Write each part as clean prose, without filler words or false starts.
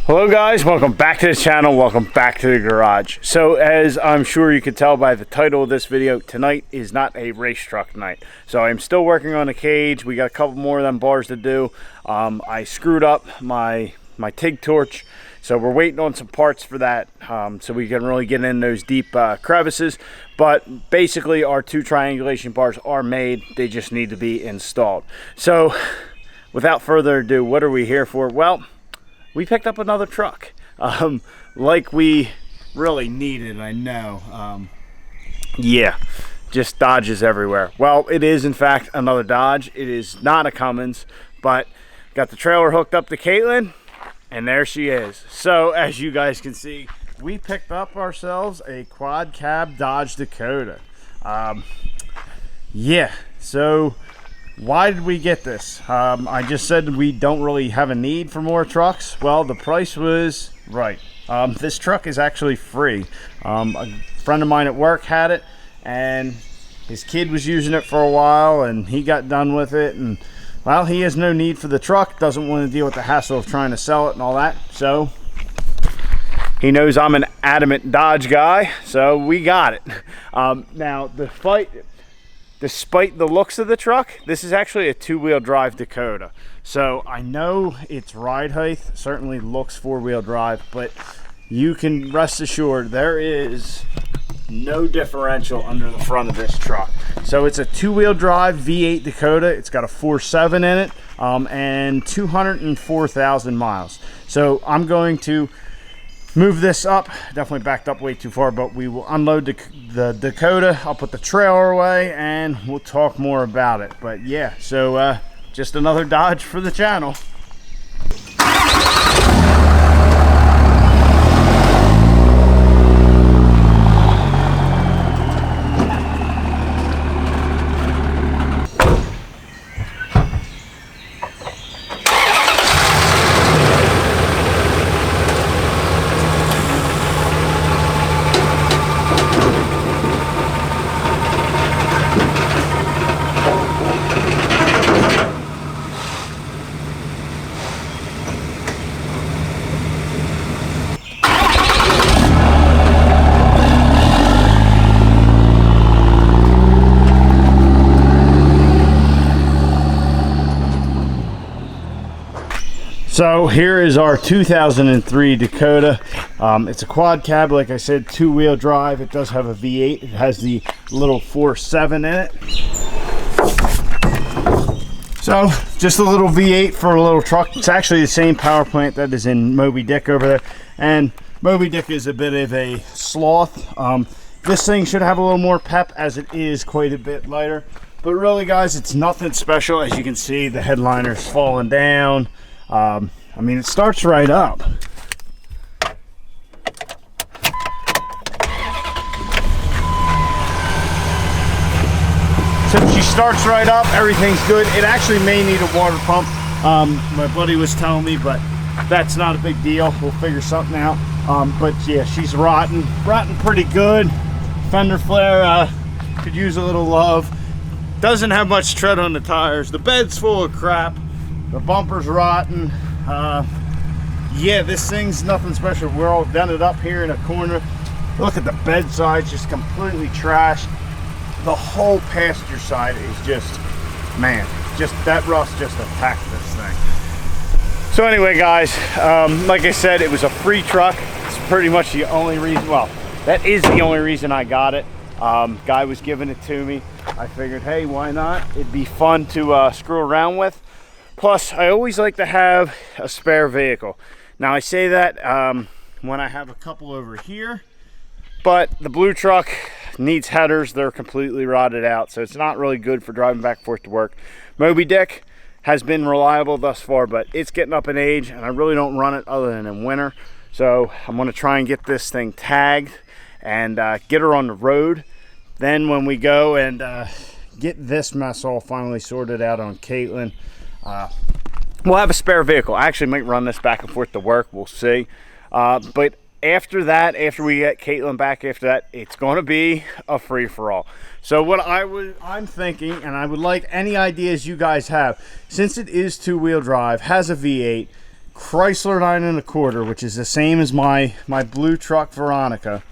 Hello guys, welcome back to the channel, welcome back to the garage. So as I'm sure you can tell by the title of this video, tonight is not a race truck night. So I'm still working on the cage. We got a couple more of them bars to do. I screwed up my TIG torch, so we're waiting on some parts for that so we can really get in those deep crevices. But basically our two triangulation bars are made, they just need to be installed. So without further ado, what are we here for? Well, we picked up another truck, like we really needed, I know. Yeah, just Dodges everywhere. Well, it is in fact another Dodge. It is not a Cummins, but got the trailer hooked up to Caitlin, and there she is. So as you guys can see, we picked up ourselves a quad cab Dodge Dakota. Yeah, so why did we get this? I just said we don't really have a need for more trucks. Well, the price was right. This truck is actually free. A friend of mine at work had it, and his kid was using it for a while, and he got done with it, and well, he has no need for the truck, doesn't want to deal with the hassle of trying to sell it and all that. So he knows I'm an adamant Dodge guy, so we got it. Now despite the looks of the truck, this is actually a two-wheel drive Dakota. So I know its ride height certainly looks four-wheel drive, but you can rest assured there is no differential under the front of this truck. So it's a two-wheel drive V8 Dakota. It's got a 4.7 in it and 204,000 miles. So I'm going to move this up. Definitely backed up way too far, but we will unload the Dakota. I'll put the trailer away and we'll talk more about it. But yeah, so just another Dodge for the channel. So here is our 2003 Dakota. It's a quad cab, like I said, two-wheel drive. It does have a V8. It has the little 4.7 in it. So just a little V8 for a little truck. It's actually the same power plant that is in Moby Dick over there. And Moby Dick is a bit of a sloth. This thing should have a little more pep, as it is quite a bit lighter. But really, guys, it's nothing special. As you can see, the headliner's falling down. I mean, it starts right up. So she starts right up, everything's good. It actually may need a water pump. My buddy was telling me, but that's not a big deal. We'll figure something out. But yeah, she's rotten pretty good. Fender flare could use a little love. Doesn't have much tread on the tires. The bed's full of crap. The bumper's rotten. Yeah, this thing's nothing special. We're all dented up here in a corner. Look at the bedside, just completely trashed. The whole passenger side is just, man, just that rust just attacked this thing. So anyway, guys, like I said, it was a free truck. It's pretty much the only reason, well, that is the only reason I got it. Guy was giving it to me. I figured, hey, why not? It'd be fun to screw around with. Plus, I always like to have a spare vehicle. Now, I say that when I have a couple over here, but the blue truck needs headers. They're completely rotted out, so it's not really good for driving back and forth to work. Moby Dick has been reliable thus far, but it's getting up in age, and I really don't run it other than in winter. So I'm going to try and get this thing tagged and get her on the road. Then when we go and get this mess all finally sorted out on Caitlin, we'll have a spare vehicle. I actually might run this back and forth to work. We'll see. But after that, after we get Caitlin back after that, it's going to be a free-for-all. So what I'm thinking, and I would like any ideas you guys have, since it is two-wheel drive, has a V8, Chrysler 9 1/4, which is the same as my blue truck Veronica.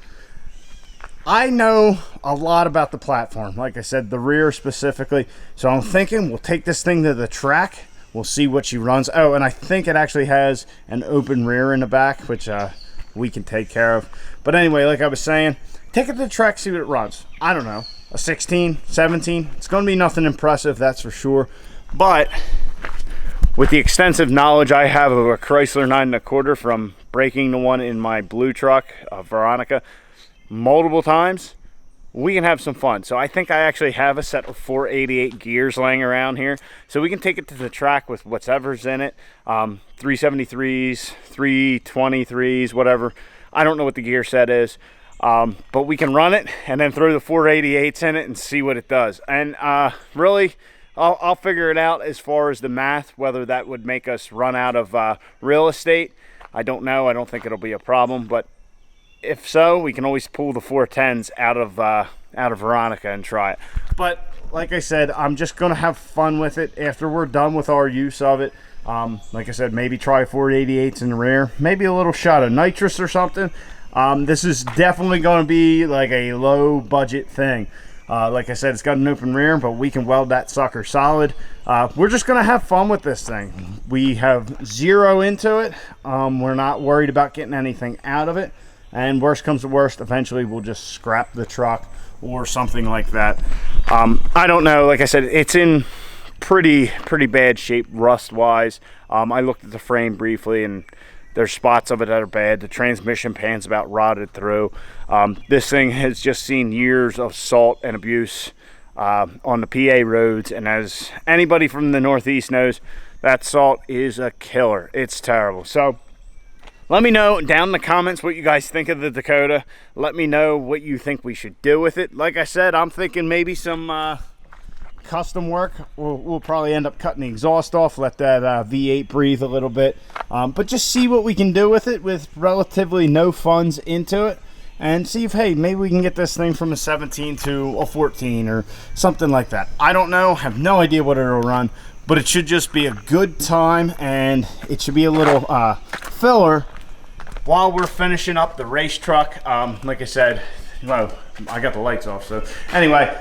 I know a lot about the platform, like I said, the rear specifically. So I'm thinking we'll take this thing to the track. We'll see what she runs. Oh, and I think it actually has an open rear in the back, which we can take care of. But anyway, like I was saying, take it to the track, see what it runs. I don't know, a 16, 17. It's going to be nothing impressive, that's for sure. But with the extensive knowledge I have of a Chrysler 9 1/4 from breaking the one in my blue truck, Veronica, multiple times, we can have some fun. So I think I actually have a set of 488 gears laying around here, so we can take it to the track with whatever's in it. 373s, 323s, whatever. I don't know what the gear set is, but we can run it and then throw the 488s in it and see what it does. And really, I'll figure it out as far as the math, whether that would make us run out of real estate. I don't know. I don't think it'll be a problem, but if so, we can always pull the 410s out of Veronica and try it. But like I said, I'm just gonna have fun with it after we're done with our use of it. Like I said, maybe try 488s in the rear, maybe a little shot of nitrous or something. This is definitely going to be like a low budget thing. Like I said, it's got an open rear, but we can weld that sucker solid. We're just gonna have fun with this thing. We have zero into it. We're not worried about getting anything out of it. And worst comes to worst, eventually we'll just scrap the truck or something like that. I don't know. Like I said, it's in pretty bad shape rust wise. I looked at the frame briefly, and there's spots of it that are bad. The transmission pan's about rotted through. This thing has just seen years of salt and abuse on the PA roads, and as anybody from the Northeast knows, that salt is a killer. It's terrible. So let me know down in the comments what you guys think of the Dakota. Let me know what you think we should do with it. Like I said, I'm thinking maybe some custom work. We'll probably end up cutting the exhaust off, let that V8 breathe a little bit. But just see what we can do with it with relatively no funds into it. And see if, hey, maybe we can get this thing from a 17 to a 14 or something like that. I don't know. Have no idea what it'll run. But it should just be a good time, and it should be a little filler while we're finishing up the race truck. Like I said, well, I got the lights off, so anyway,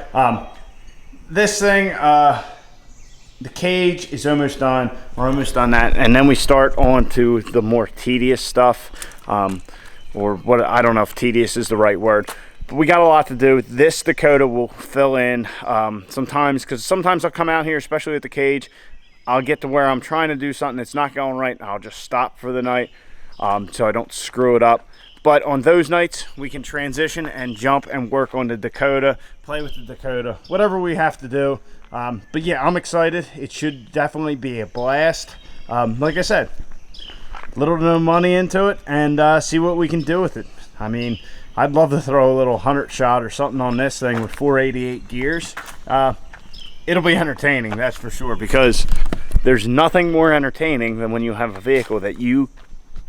this thing, the cage is almost done. We're almost done that, and then we start on to the more tedious stuff, or what, I don't know if tedious is the right word, but we got a lot to do. This Dakota will fill in sometimes, because sometimes I'll come out here, especially with the cage, I'll get to where I'm trying to do something that's not going right, and I'll just stop for the night. So I don't screw it up. But on those nights, we can transition and jump and work on the Dakota, play with the Dakota, whatever we have to do. But yeah, I'm excited. It should definitely be a blast. Like I said, little to no money into it, and see what we can do with it. I mean, I'd love to throw a little 100 shot or something on this thing with 488 gears. It'll be entertaining, that's for sure, because there's nothing more entertaining than when you have a vehicle that you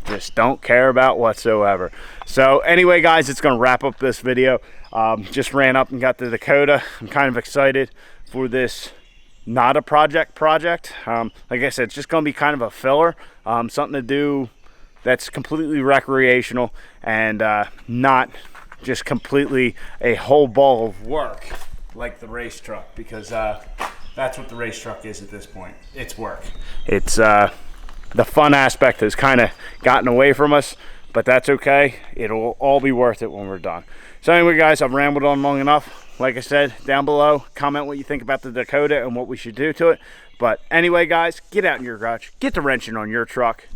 just don't care about whatsoever. So anyway, guys, it's going to wrap up this video. Just ran up and got the Dakota. I'm kind of excited for this, not a project. Like I said, it's just going to be kind of a filler, something to do that's completely recreational and not just completely a whole ball of work like the race truck, because that's what the race truck is at this point. It's work. It's the fun aspect has kind of gotten away from us, but that's okay. It'll all be worth it when we're done. So anyway, guys, I've rambled on long enough. Like I said, down below, comment what you think about the Dakota and what we should do to it. But anyway, guys, get out in your garage, get the wrenching on your truck,